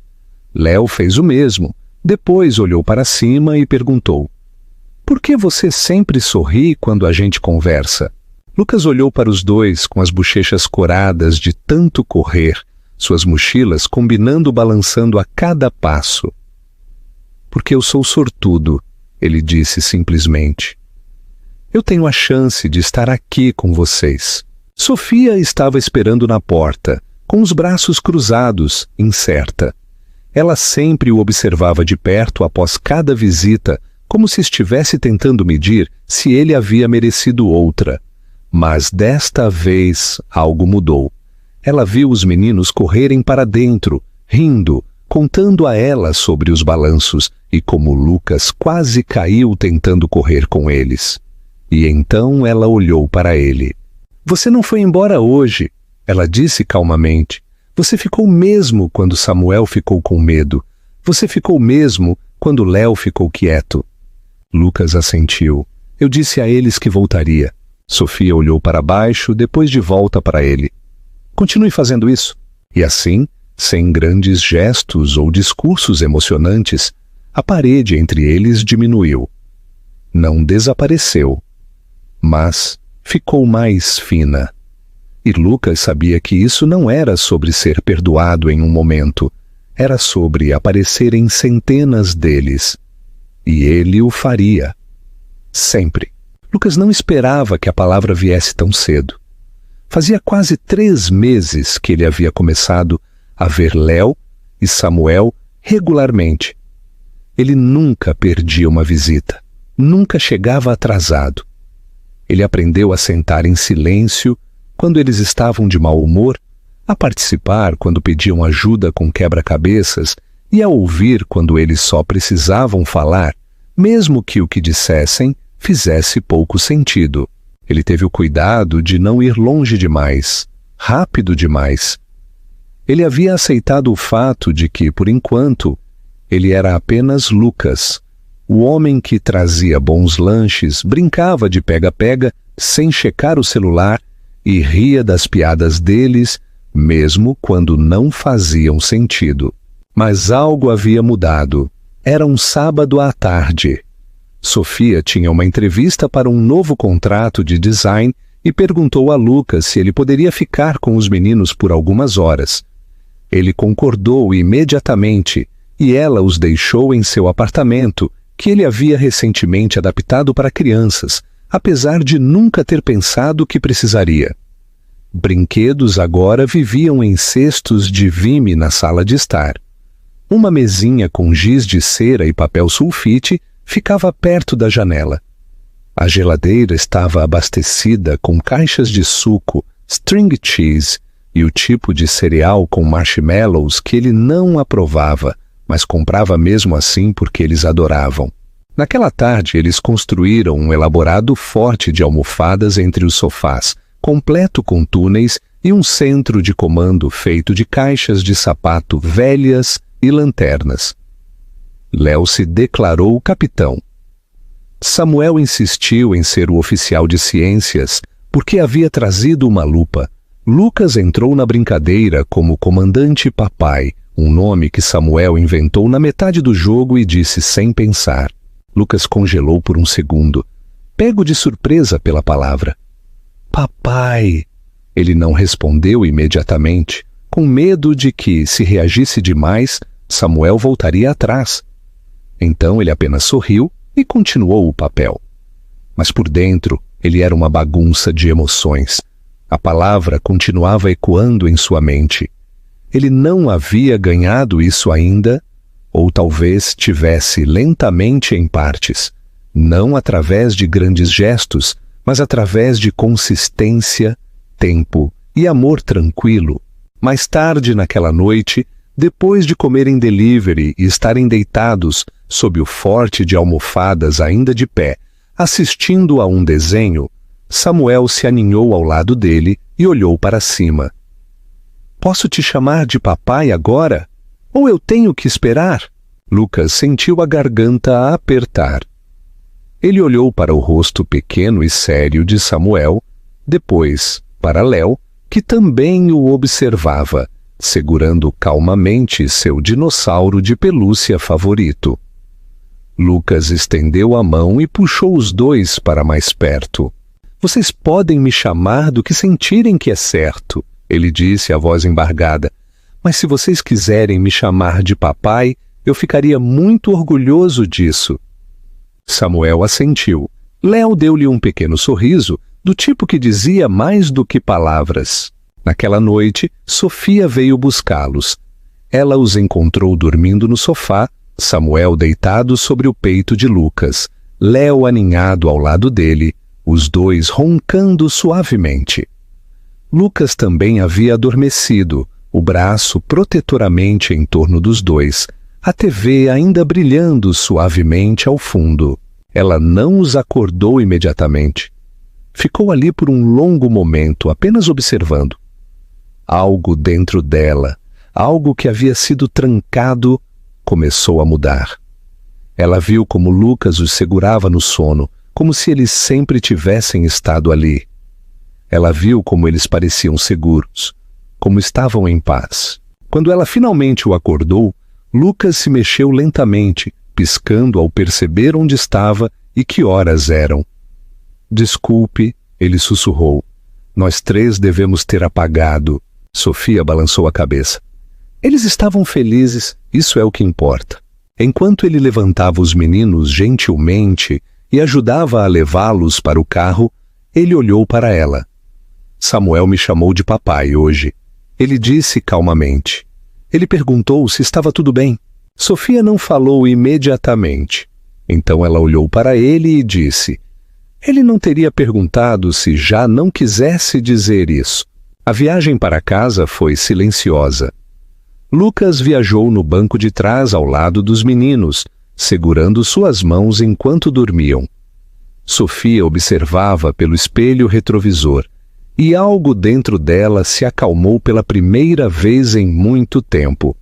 Léo fez o mesmo, depois olhou para cima e perguntou: por que você sempre sorri quando a gente conversa? Lucas olhou para os dois com as bochechas coradas de tanto correr, suas mochilas combinando balançando a cada passo. Porque eu sou sortudo, ele disse simplesmente. Eu tenho a chance de estar aqui com vocês. Sofia estava esperando na porta, com os braços cruzados, incerta. Ela sempre o observava de perto após cada visita, como se estivesse tentando medir se ele havia merecido outra. Mas desta vez algo mudou. Ela viu os meninos correrem para dentro, rindo, contando a ela sobre os balanços e como Lucas quase caiu tentando correr com eles. E então ela olhou para ele. Você não foi embora hoje, ela disse calmamente. Você ficou mesmo quando Samuel ficou com medo. Você ficou mesmo quando Léo ficou quieto. Lucas assentiu. Eu disse a eles que voltaria. Sofia olhou para baixo, depois de volta para ele. Continue fazendo isso. E assim, sem grandes gestos ou discursos emocionantes, a parede entre eles diminuiu. Não desapareceu, mas ficou mais fina. E Lucas sabia que isso não era sobre ser perdoado em um momento, era sobre aparecer em centenas deles. E ele o faria. Sempre. Lucas não esperava que a palavra viesse tão cedo. Fazia quase 3 meses que ele havia começado a ver Léo e Samuel regularmente. Ele nunca perdia uma visita, nunca chegava atrasado. Ele aprendeu a sentar em silêncio quando eles estavam de mau humor, a participar quando pediam ajuda com quebra-cabeças e a ouvir quando eles só precisavam falar, mesmo que o que dissessem fizesse pouco sentido. Ele teve o cuidado de não ir longe demais, rápido demais. Ele havia aceitado o fato de que, por enquanto, ele era apenas Lucas, o homem que trazia bons lanches, brincava de pega-pega sem checar o celular e ria das piadas deles, mesmo quando não faziam sentido. Mas algo havia mudado. Era um sábado à tarde. Sofia tinha uma entrevista para um novo contrato de design e perguntou a Lucas se ele poderia ficar com os meninos por algumas horas. Ele concordou imediatamente e ela os deixou em seu apartamento, que ele havia recentemente adaptado para crianças, apesar de nunca ter pensado que precisaria. Brinquedos agora viviam em cestos de vime na sala de estar. Uma mesinha com giz de cera e papel sulfite ficava perto da janela. A geladeira estava abastecida com caixas de suco, string cheese e o tipo de cereal com marshmallows que ele não aprovava, mas comprava mesmo assim porque eles adoravam. Naquela tarde, eles construíram um elaborado forte de almofadas entre os sofás, completo com túneis e um centro de comando feito de caixas de sapato velhas e lanternas. Léo se declarou o capitão. Samuel insistiu em ser o oficial de ciências porque havia trazido uma lupa. Lucas entrou na brincadeira como comandante papai, um nome que Samuel inventou na metade do jogo e disse sem pensar. Lucas congelou por um segundo, pego de surpresa pela palavra. Papai! Ele não respondeu imediatamente, com medo de que, se reagisse demais, Samuel voltaria atrás. Então ele apenas sorriu e continuou o papel. Mas por dentro, ele era uma bagunça de emoções. A palavra continuava ecoando em sua mente. Ele não havia ganhado isso ainda, ou talvez tivesse lentamente em partes, não através de grandes gestos, mas através de consistência, tempo e amor tranquilo. Mais tarde naquela noite, depois de comerem delivery e estarem deitados sob o forte de almofadas ainda de pé, assistindo a um desenho, Samuel se aninhou ao lado dele e olhou para cima. Posso te chamar de papai agora? Ou eu tenho que esperar? Lucas sentiu a garganta a apertar. Ele olhou para o rosto pequeno e sério de Samuel, depois para Léo, que também o observava, segurando calmamente seu dinossauro de pelúcia favorito. Lucas estendeu a mão e puxou os dois para mais perto. Vocês podem me chamar do que sentirem que é certo, ele disse a voz embargada. Mas se vocês quiserem me chamar de papai, eu ficaria muito orgulhoso disso. Samuel assentiu. Léo deu-lhe um pequeno sorriso, do tipo que dizia mais do que palavras. Naquela noite, Sofia veio buscá-los. Ela os encontrou dormindo no sofá, Samuel deitado sobre o peito de Lucas, Léo aninhado ao lado dele, os dois roncando suavemente. Lucas também havia adormecido, o braço protetoramente em torno dos dois, a TV ainda brilhando suavemente ao fundo. Ela não os acordou imediatamente. Ficou ali por um longo momento, apenas observando. Algo dentro dela, algo que havia sido trancado, começou a mudar. Ela viu como Lucas os segurava no sono, como se eles sempre tivessem estado ali. Ela viu como eles pareciam seguros, como estavam em paz. Quando ela finalmente o acordou, Lucas se mexeu lentamente, piscando ao perceber onde estava e que horas eram. Desculpe, ele sussurrou. Nós três devemos ter apagado. Sofia balançou a cabeça. Eles estavam felizes, isso é o que importa. Enquanto ele levantava os meninos gentilmente e ajudava a levá-los para o carro, ele olhou para ela. Samuel me chamou de papai hoje. Ele disse calmamente. Ele perguntou se estava tudo bem. Sofia não falou imediatamente. Então ela olhou para ele e disse: ele não teria perguntado se já não quisesse dizer isso. A viagem para casa foi silenciosa. Lucas viajou no banco de trás ao lado dos meninos, segurando suas mãos enquanto dormiam. Sofia observava pelo espelho retrovisor, e algo dentro dela se acalmou pela primeira vez em muito tempo.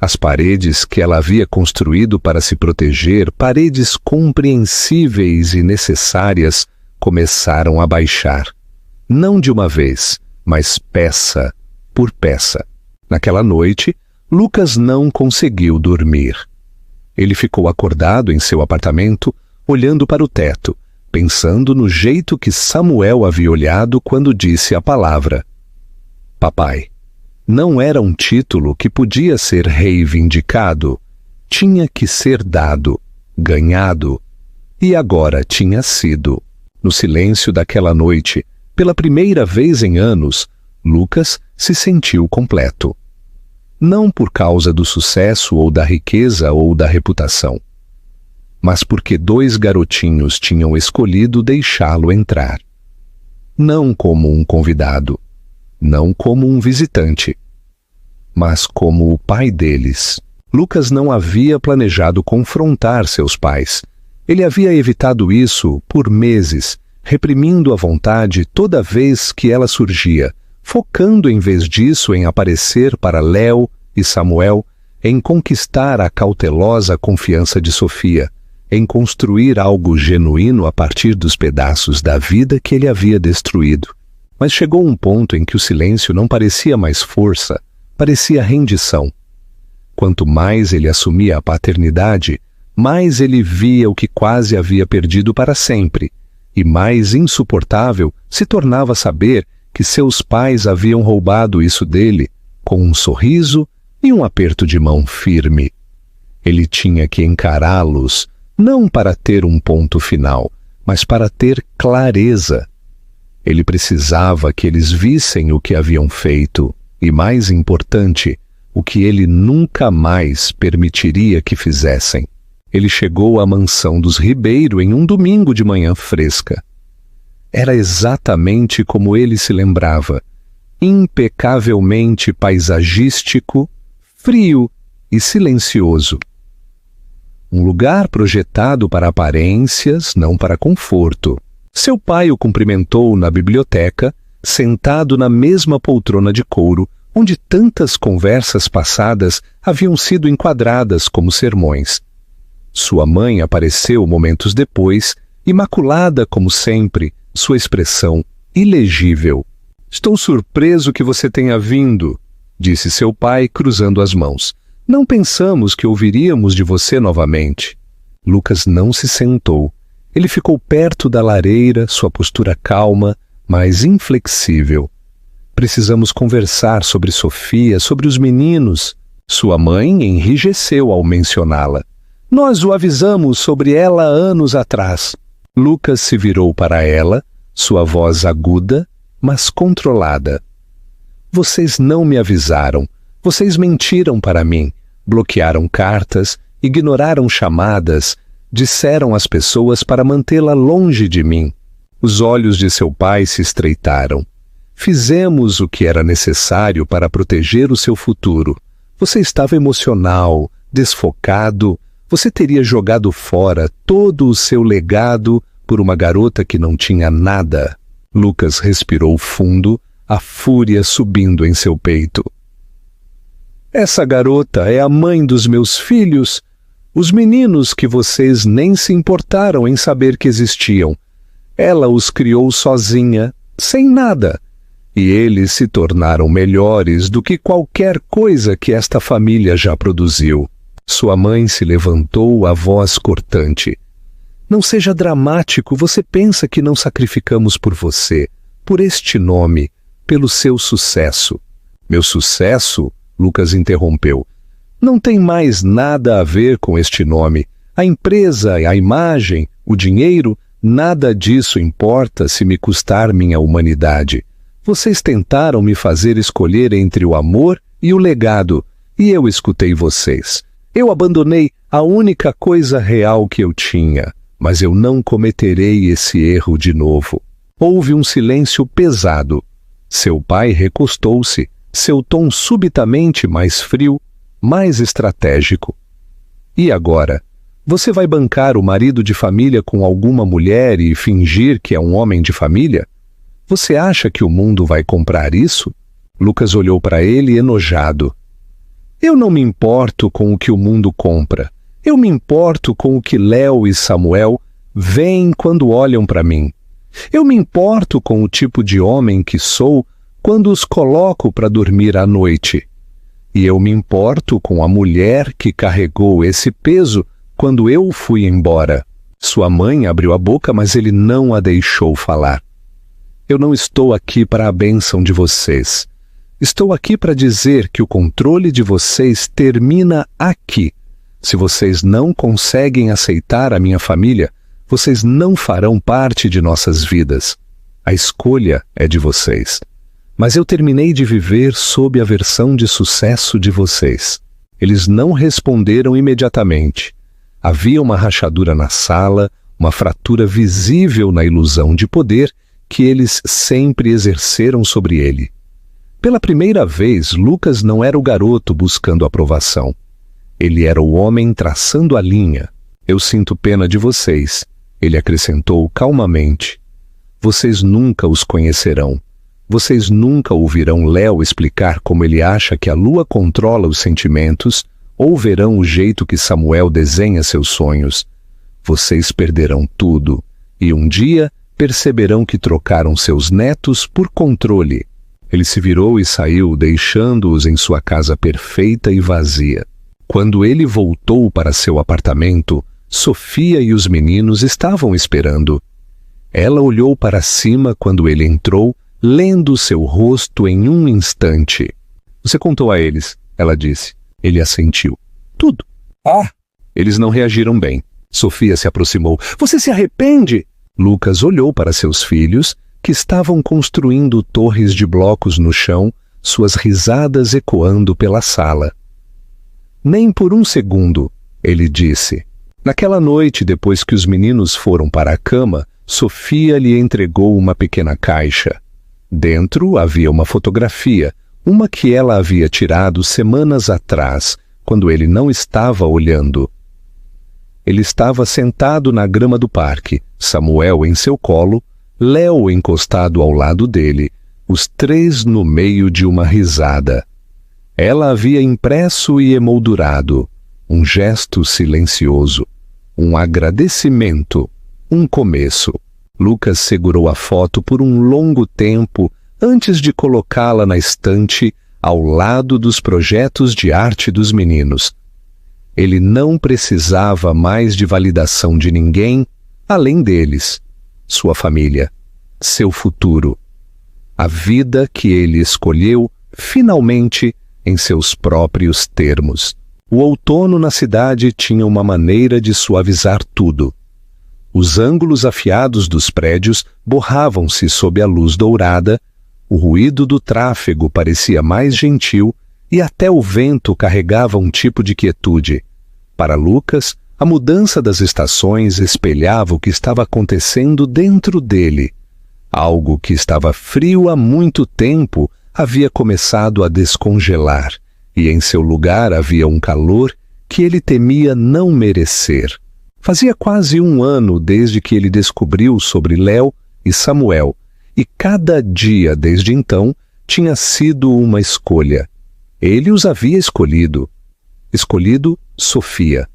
As paredes que ela havia construído para se proteger, paredes compreensíveis e necessárias, começaram a baixar. Não de uma vez, mas peça por peça. Naquela noite, Lucas não conseguiu dormir. Ele ficou acordado em seu apartamento, olhando para o teto, pensando no jeito que Samuel havia olhado quando disse a palavra papai. Não era um título que podia ser reivindicado. Tinha que ser dado, ganhado. E agora tinha sido. No silêncio daquela noite, pela primeira vez em anos, Lucas se sentiu completo. Não por causa do sucesso ou da riqueza ou da reputação, mas porque 2 garotinhos tinham escolhido deixá-lo entrar. Não como um convidado, não como um visitante, mas como o pai deles. Lucas não havia planejado confrontar seus pais. Ele havia evitado isso por meses, reprimindo a vontade toda vez que ela surgia, focando em vez disso em aparecer para Léo e Samuel, em conquistar a cautelosa confiança de Sofia, em construir algo genuíno a partir dos pedaços da vida que ele havia destruído. Mas chegou um ponto em que o silêncio não parecia mais força, parecia rendição. Quanto mais ele assumia a paternidade, mais ele via o que quase havia perdido para sempre, e mais insuportável se tornava saber que seus pais haviam roubado isso dele, com um sorriso e um aperto de mão firme. Ele tinha que encará-los, não para ter um ponto final, mas para ter clareza. Ele precisava que eles vissem o que haviam feito, e mais importante, o que ele nunca mais permitiria que fizessem. Ele chegou à mansão dos Ribeiro em um domingo de manhã fresca. Era exatamente como ele se lembrava, impecavelmente paisagístico, frio e silencioso. Um lugar projetado para aparências, não para conforto. Seu pai o cumprimentou na biblioteca, sentado na mesma poltrona de couro, onde tantas conversas passadas haviam sido enquadradas como sermões. Sua mãe apareceu momentos depois, imaculada como sempre, sua expressão ilegível. "Estou surpreso que você tenha vindo", disse seu pai, cruzando as mãos. "Não pensamos que ouviríamos de você novamente." Lucas não se sentou. Ele ficou perto da lareira, sua postura calma, mas inflexível. "Precisamos conversar sobre Sofia, sobre os meninos." Sua mãe enrijeceu ao mencioná-la. "Nós o avisamos sobre ela anos atrás." Lucas se virou para ela, sua voz aguda, mas controlada. "Vocês não me avisaram. Vocês mentiram para mim. Bloquearam cartas, ignoraram chamadas, disseram às pessoas para mantê-la longe de mim." Os olhos de seu pai se estreitaram. "Fizemos o que era necessário para proteger o seu futuro. Você estava emocional, desfocado. Você teria jogado fora todo o seu legado por uma garota que não tinha nada." Lucas respirou fundo, a fúria subindo em seu peito. "Essa garota é a mãe dos meus filhos, os meninos que vocês nem se importaram em saber que existiam. Ela os criou sozinha, sem nada, e eles se tornaram melhores do que qualquer coisa que esta família já produziu." Sua mãe se levantou, a voz cortante. "Não seja dramático, você pensa que não sacrificamos por você, por este nome, pelo seu sucesso." "Meu sucesso?" Lucas interrompeu. "Não tem mais nada a ver com este nome. A empresa, a imagem, o dinheiro, nada disso importa se me custar minha humanidade. Vocês tentaram me fazer escolher entre o amor e o legado, e eu escutei vocês. Eu abandonei a única coisa real que eu tinha, mas eu não cometerei esse erro de novo." Houve um silêncio pesado. Seu pai recostou-se, seu tom subitamente mais frio, mais estratégico. "E agora? Você vai bancar o marido de família com alguma mulher e fingir que é um homem de família? Você acha que o mundo vai comprar isso?" Lucas olhou para ele enojado. "Eu não me importo com o que o mundo compra. Eu me importo com o que Léo e Samuel veem quando olham para mim. Eu me importo com o tipo de homem que sou quando os coloco para dormir à noite. E eu me importo com a mulher que carregou esse peso quando eu fui embora. Sua mãe abriu a boca, mas ele não a deixou falar. Eu não estou aqui para a bênção de vocês. Estou aqui para dizer que o controle de vocês termina aqui. Se vocês não conseguem aceitar a minha família, vocês não farão parte de nossas vidas. A escolha é de vocês. Mas eu terminei de viver sob a versão de sucesso de vocês. Eles não responderam imediatamente. Havia uma rachadura na sala, uma fratura visível na ilusão de poder que eles sempre exerceram sobre ele. Pela primeira vez, Lucas não era o garoto buscando aprovação. Ele era o homem traçando a linha. Eu sinto pena de vocês, ele acrescentou calmamente. Vocês nunca os conhecerão. Vocês nunca ouvirão Léo explicar como ele acha que a lua controla os sentimentos, ou verão o jeito que Samuel desenha seus sonhos. Vocês perderão tudo, e um dia perceberão que trocaram seus netos por controle. Ele se virou e saiu, deixando-os em sua casa perfeita e vazia. Quando ele voltou para seu apartamento, Sofia e os meninos estavam esperando. Ela olhou para cima quando ele entrou, lendo seu rosto em um instante. Você contou a eles, ela disse. Ele assentiu. Tudo. Ah! Eles não reagiram bem. Sofia se aproximou. Você se arrepende? Lucas olhou para seus filhos, que estavam construindo torres de blocos no chão, suas risadas ecoando pela sala. Nem por um segundo, ele disse. Naquela noite, depois que os meninos foram para a cama, Sofia lhe entregou uma pequena caixa. Dentro havia uma fotografia, uma que ela havia tirado semanas atrás, quando ele não estava olhando. Ele estava sentado na grama do parque, Samuel em seu colo, Léo encostado ao lado dele, os três no meio de uma risada. Ela havia impresso e emoldurado um gesto silencioso, um agradecimento, um começo. Lucas segurou a foto por um longo tempo antes de colocá-la na estante ao lado dos projetos de arte dos meninos. Ele não precisava mais de validação de ninguém além deles, sua família, seu futuro. A vida que ele escolheu, finalmente, em seus próprios termos. O outono na cidade tinha uma maneira de suavizar tudo. Os ângulos afiados dos prédios borravam-se sob a luz dourada, o ruído do tráfego parecia mais gentil e até o vento carregava um tipo de quietude. Para Lucas, a mudança das estações espelhava o que estava acontecendo dentro dele. Algo que estava frio há muito tempo havia começado a descongelar, e em seu lugar havia um calor que ele temia não merecer. Fazia quase um ano desde que ele descobriu sobre Léo e Samuel, e cada dia desde então tinha sido uma escolha. Ele os havia escolhido. Escolhido Sofia.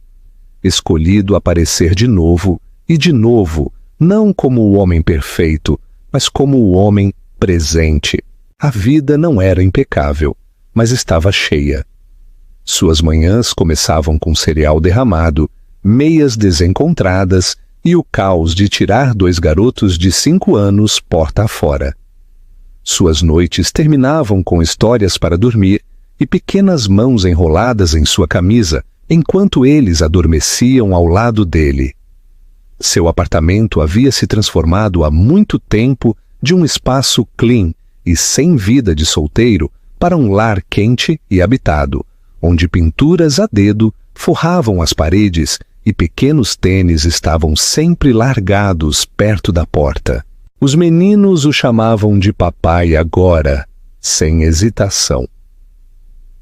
Escolhido aparecer de novo, e de novo, não como o homem perfeito, mas como o homem presente. A vida não era impecável, mas estava cheia. Suas manhãs começavam com cereal derramado, meias desencontradas e o caos de tirar 2 garotos de 5 anos porta afora. Suas noites terminavam com histórias para dormir e pequenas mãos enroladas em sua camisa, enquanto eles adormeciam ao lado dele. Seu apartamento havia se transformado há muito tempo de um espaço clean e sem vida de solteiro para um lar quente e habitado, onde pinturas a dedo forravam as paredes e pequenos tênis estavam sempre largados perto da porta. Os meninos o chamavam de papai agora, sem hesitação.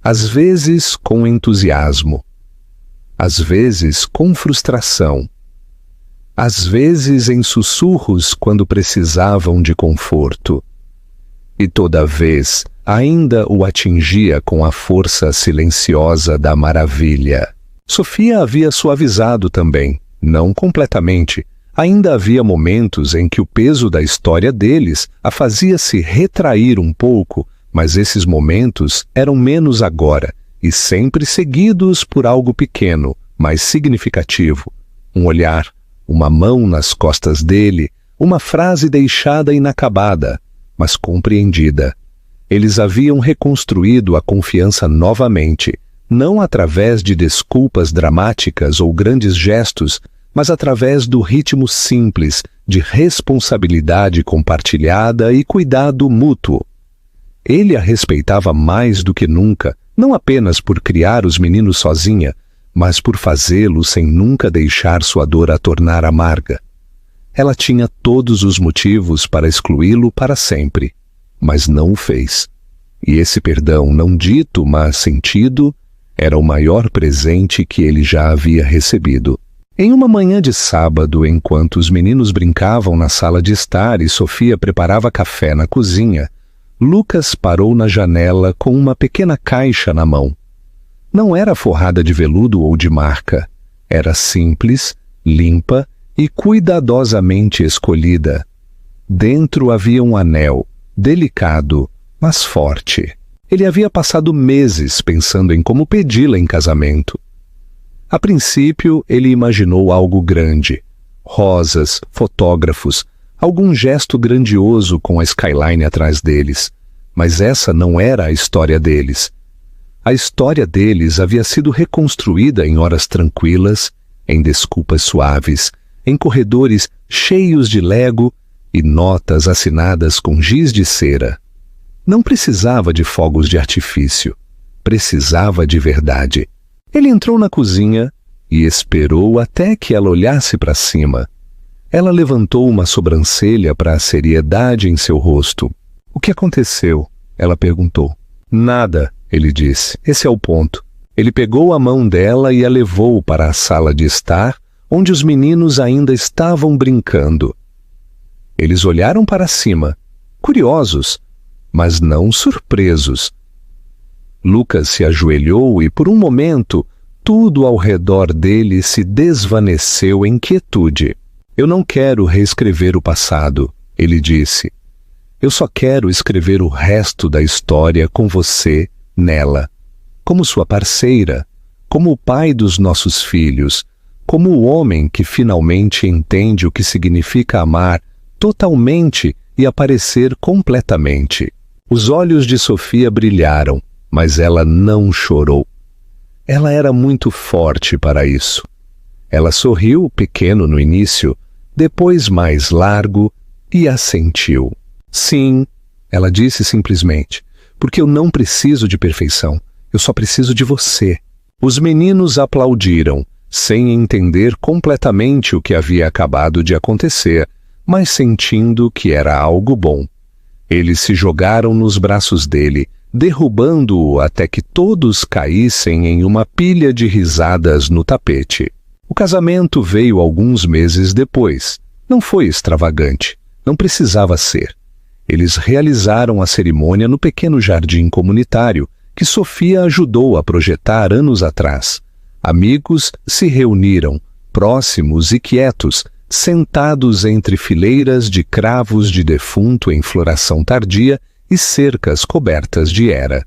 Às vezes com entusiasmo, às vezes com frustração, às vezes em sussurros quando precisavam de conforto. E toda vez ainda o atingia com a força silenciosa da maravilha. Sofia havia suavizado também, não completamente. Ainda havia momentos em que o peso da história deles a fazia se retrair um pouco, mas esses momentos eram menos agora, e sempre seguidos por algo pequeno, mas significativo. Um olhar, uma mão nas costas dele, uma frase deixada inacabada, mas compreendida. Eles haviam reconstruído a confiança novamente, não através de desculpas dramáticas ou grandes gestos, mas através do ritmo simples de responsabilidade compartilhada e cuidado mútuo. Ele a respeitava mais do que nunca, não apenas por criar os meninos sozinha, mas por fazê-lo sem nunca deixar sua dor a tornar amarga. Ela tinha todos os motivos para excluí-lo para sempre, mas não o fez. E esse perdão não dito, mas sentido, era o maior presente que ele já havia recebido. Em uma manhã de sábado, enquanto os meninos brincavam na sala de estar e Sofia preparava café na cozinha, Lucas parou na janela com uma pequena caixa na mão. Não era forrada de veludo ou de marca. Era simples, limpa e cuidadosamente escolhida. Dentro havia um anel, delicado, mas forte. Ele havia passado meses pensando em como pedi-la em casamento. A princípio, ele imaginou algo grande. Rosas, fotógrafos, algum gesto grandioso com a skyline atrás deles. Mas essa não era a história deles. A história deles havia sido reconstruída em horas tranquilas, em desculpas suaves, em corredores cheios de lego e notas assinadas com giz de cera. Não precisava de fogos de artifício. Precisava de verdade. Ele entrou na cozinha e esperou até que ela olhasse para cima. Ela levantou uma sobrancelha para a seriedade em seu rosto. "O que aconteceu?" ela perguntou. "Nada", ele disse. "Esse é o ponto." Ele pegou a mão dela e a levou para a sala de estar, onde os meninos ainda estavam brincando. Eles olharam para cima, curiosos, mas não surpresos. Lucas se ajoelhou e, por um momento, tudo ao redor dele se desvaneceu em quietude. "Eu não quero reescrever o passado", ele disse. "Eu só quero escrever o resto da história com você nela, como sua parceira, como o pai dos nossos filhos, como o homem que finalmente entende o que significa amar totalmente e aparecer completamente." Os olhos de Sofia brilharam, mas ela não chorou. Ela era muito forte para isso. Ela sorriu, pequeno no início, depois mais largo, e assentiu. "Sim", ela disse simplesmente, "porque eu não preciso de perfeição. Eu só preciso de você." Os meninos aplaudiram, sem entender completamente o que havia acabado de acontecer, mas sentindo que era algo bom. Eles se jogaram nos braços dele, derrubando-o até que todos caíssem em uma pilha de risadas no tapete. O casamento veio alguns meses depois. Não foi extravagante. Não precisava ser. Eles realizaram a cerimônia no pequeno jardim comunitário que Sofia ajudou a projetar anos atrás. Amigos se reuniram, próximos e quietos, sentados entre fileiras de cravos de defunto em floração tardia e cercas cobertas de era.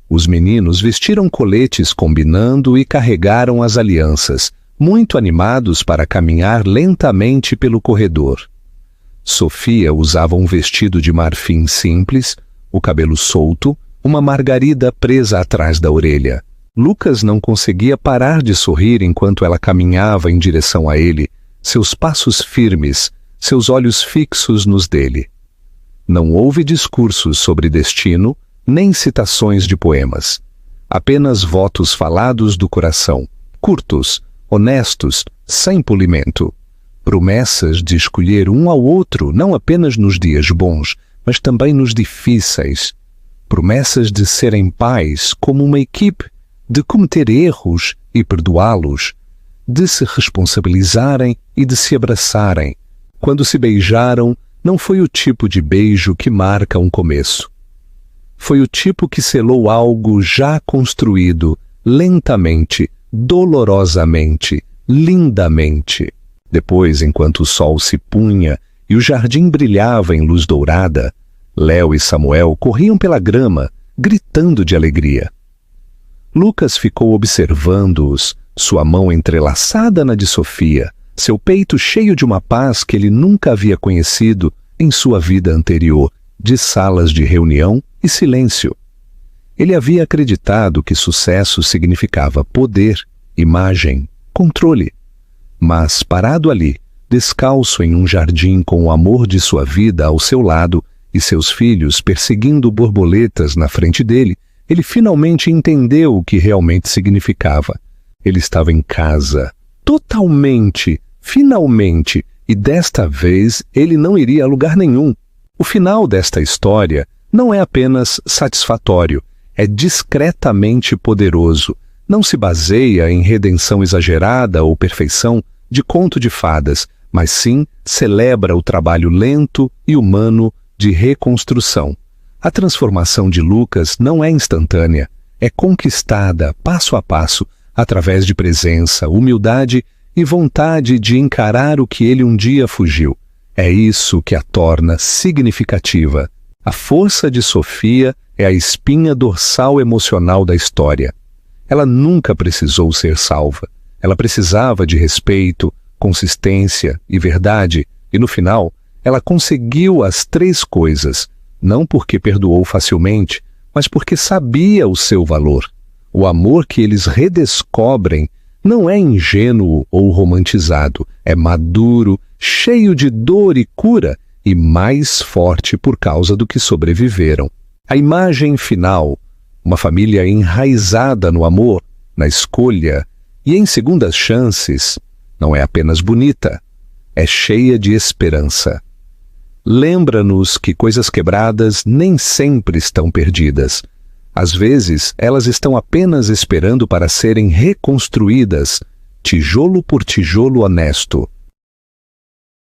Os meninos vestiram coletes combinando e carregaram as alianças, muito animados para caminhar lentamente pelo corredor. Sofia usava um vestido de marfim simples, o cabelo solto, uma margarida presa atrás da orelha. Lucas não conseguia parar de sorrir enquanto ela caminhava em direção a ele, seus passos firmes, seus olhos fixos nos dele. Não houve discursos sobre destino, nem citações de poemas. Apenas votos falados do coração, curtos, honestos, sem polimento. Promessas de escolher um ao outro não apenas nos dias bons, mas também nos difíceis. Promessas de serem pais como uma equipe, de cometer erros e perdoá-los, de se responsabilizarem e de se abraçarem. Quando se beijaram, não foi o tipo de beijo que marca um começo. Foi o tipo que selou algo já construído, lentamente, dolorosamente, lindamente. Depois, enquanto o sol se punha e o jardim brilhava em luz dourada, Léo e Samuel corriam pela grama, gritando de alegria. Lucas ficou observando-os, sua mão entrelaçada na de Sofia, seu peito cheio de uma paz que ele nunca havia conhecido em sua vida anterior, de salas de reunião e silêncio. Ele havia acreditado que sucesso significava poder, imagem, controle. Mas, parado ali, descalço em um jardim com o amor de sua vida ao seu lado e seus filhos perseguindo borboletas na frente dele, ele finalmente entendeu o que realmente significava. Ele estava em casa, totalmente, finalmente, e desta vez ele não iria a lugar nenhum. O final desta história não é apenas satisfatório, é discretamente poderoso. Não se baseia em redenção exagerada ou perfeição de conto de fadas, mas sim celebra o trabalho lento e humano de reconstrução. A transformação de Lucas não é instantânea, é conquistada passo a passo, através de presença, humildade e vontade de encarar o que ele um dia fugiu. É isso que a torna significativa. A força de Sofia é a espinha dorsal emocional da história. Ela nunca precisou ser salva. Ela precisava de respeito, consistência e verdade, e no final, ela conseguiu as três coisas, não porque perdoou facilmente, mas porque sabia o seu valor. O amor que eles redescobrem não é ingênuo ou romantizado, é maduro, cheio de dor e cura, e mais forte por causa do que sobreviveram. A imagem final, uma família enraizada no amor, na escolha e em segundas chances, não é apenas bonita, é cheia de esperança. Lembra-nos que coisas quebradas nem sempre estão perdidas. Às vezes, elas estão apenas esperando para serem reconstruídas, tijolo por tijolo honesto.